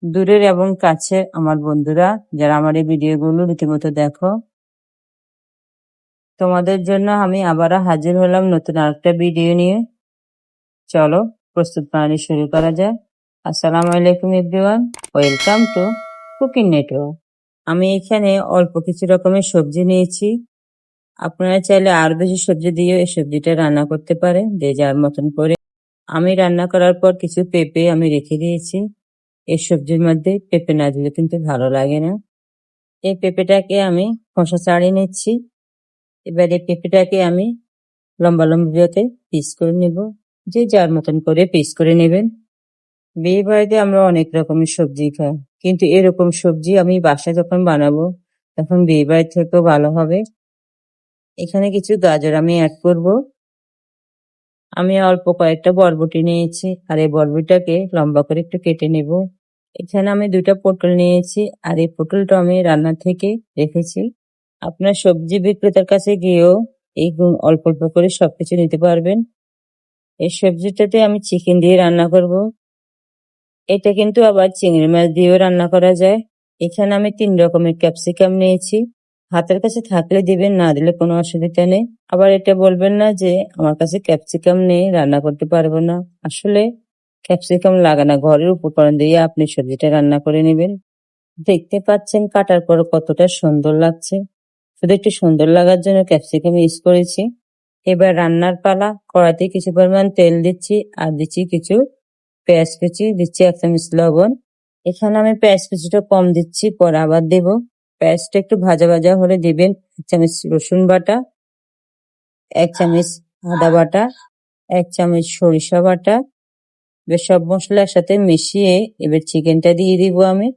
দূরের এবং কাছে আমার বন্ধুরা যারা আমার এই ভিডিওগুলো রীতিমতো দেখো, তোমাদের জন্য আমি আবারও হাজির হলাম নতুন আরেকটা ভিডিও নিয়ে। চলো প্রস্তুত প্রণালী শুরু করা যায়। আসসালামু আলাইকুম everyone, welcome to cooking network. আমি এখানে অল্প কিছু রকমের সবজি নিয়েছি। আপনারা চাইলে আরো বেশি সবজি দিয়ে এই সবজিটা রান্না করতে পারেন, যে যার মতন করে। আমি রান্না করার পর কিছু পেঁপে আমি রেখে দিয়েছি। এই সবজির মধ্যে পেঁপে না দিলে কিন্তু ভালো লাগে না। এই পেঁপেটাকে আমি খোসা ছাড়িয়ে নিচ্ছি। এবার এই পেঁপেটাকে আমি লম্বা লম্বা পিস করে নেব, যে যার মতন করে পিস করে নেবেন। বিয়ে বাড়িতে আমরা অনেক রকমের সবজি খাই, কিন্তু এরকম সবজি আমি বাসায় যখন বানাবো তখন বিয়ে বাড়ি থেকেও ভালো হবে। এখানে কিছু গাজর আমি অ্যাড করব। আমি অল্প কয়েকটা বরবটি নিয়েছি, আর এই বরবটিটাকে লম্বা করে একটু কেটে নেব। এখানে আমি 2টা পটল নিয়েছি, আর এই পটলটা আমি রান্না থেকে রেখেছি। আপনার সবজি বিক্রেতার কাছে গিয়েও এই অল্প অল্প করে সবকিছু নিতে পারবেন। এই সবজিটাতে আমি চিকেন দিয়ে রান্না করব। এটা কিন্তু আবার চিংড়ি মাছ দিয়েও রান্না করা যায়। এখানে আমি 3 রকমের ক্যাপসিকাম নিয়েছি। হাতের কাছে থাকলে দিবেন, না দিলে কোনো অসুবিধা নেই। আবার এটা বলবেন না যে আমার কাছে ক্যাপসিকাম নেই, রান্না করতে পারবো না। আসলে ক্যাপসিকাম লাগে না, ঘরের উপকরণ দিয়ে আপনি সবজিটা রান্না করে নেবেন। দেখতে পাচ্ছেন কাটার পর কতটা সুন্দর লাগছে। শুধু একটু সুন্দর লাগার জন্য ক্যাপসিকাম ইউজ করেছি। এবার রান্নার পালা। কড়াইতে কিছু পরিমাণ তেল দিচ্ছি, আর দিচ্ছি কিছু পেঁয়াজ কুচি, দিচ্ছি 1 চামচ লবণ। এখানে আমি পেঁয়াজ কুচিটা কম দিচ্ছি, পরে আবার দেব। পেঁয়াজটা একটু ভাজা ভাজা হলে দিবেন 1 চামচ রসুন বাটা, 1 চামচ আদা বাটা, 1 চামচ সরিষা বাটা। এবার সব মশলা একসাথে মিশিয়ে এবার চিকেনটা দিয়ে দিব আমি।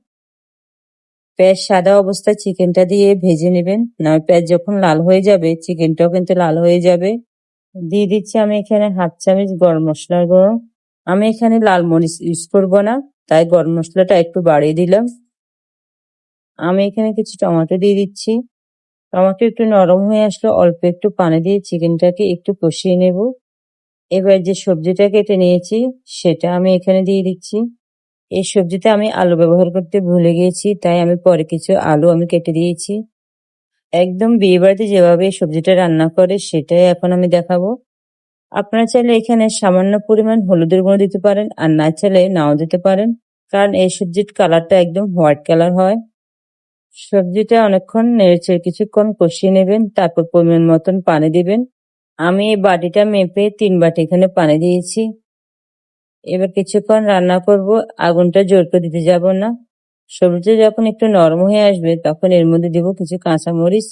পেঁয়াজ সাদা অবস্থায় চিকেনটা দিয়ে ভেজে নেবেন, না পেঁয়াজ যখন লাল হয়ে যাবে চিকেনটাও কিন্তু লাল হয়ে যাবে। দিয়ে দিচ্ছি আমি এখানে 1/2 চামচ গরম মশলার গুঁড়ো। আমি এখানে লাল মরিচ ইউজ করব না, তাই গরম মশলাটা একটু বাড়িয়ে দিলাম। আমি এখানে কিছু টমেটো দিয়ে দিচ্ছি। টমেটো একটু নরম হয়ে আসলে অল্প একটু পানি দিয়ে চিকেনটাকে একটু কষিয়ে নেব। এবার যে সবজিটা কেটে নিয়েছি সেটা আমি এখানে দিয়ে দিচ্ছি। এই সবজিতে আমি আলু ব্যবহার করতে ভুলে গিয়েছি, তাই আমি পরে কিছু আলু আমি কেটে দিয়েছি। একদম বিয়ে বাড়িতে যেভাবে এই সবজিটা রান্না করে সেটাই এখন আমি দেখাবো। আপনারা চাইলে এখানে সামান্য পরিমাণ হলুদের গুঁড়ো দিতে পারেন, আর না চাইলে নাও দিতে পারেন, কারণ এই সবজির কালারটা একদম হোয়াইট কালার হয়। সবজিটা অনেকক্ষণ নেড়েচেড়ে কিছুক্ষণ কষিয়ে নেবেন, তারপর পরিমাণ মতন পানি দিবেন। আমি এই বাটিটা মেপে 3 বাটি এখানে পানি দিয়েছি। এবার কিছুক্ষণ রান্না করব, আগুনটা জোর করে দিতে যাব না। সবজি যখন একটু নরম হয়ে আসবে তখন এর মধ্যে দিব কিছু কাঁচামরিচ,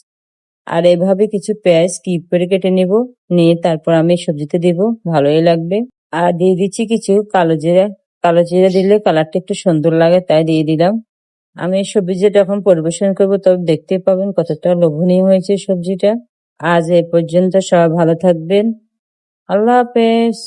আর এভাবে কিছু পেঁয়াজ কিপ করে কেটে নেব। নিয়ে তারপর আমি সবজিতে দিব, ভালোই লাগবে। আর দিয়ে দিচ্ছি কিছু কালো জিরা। কালো জিরা দিলে কালারটা একটু সুন্দর লাগে, তাই দিয়ে দিলাম। আমি এই সবজিটা যখন পরিবেশন করবো তখন দেখতে পাবেন কতটা লোভনীয় হয়েছে সবজিটা। আজ এ পর্যন্ত, সবাই ভালো থাকবেন। আল্লাহ হাফেজ।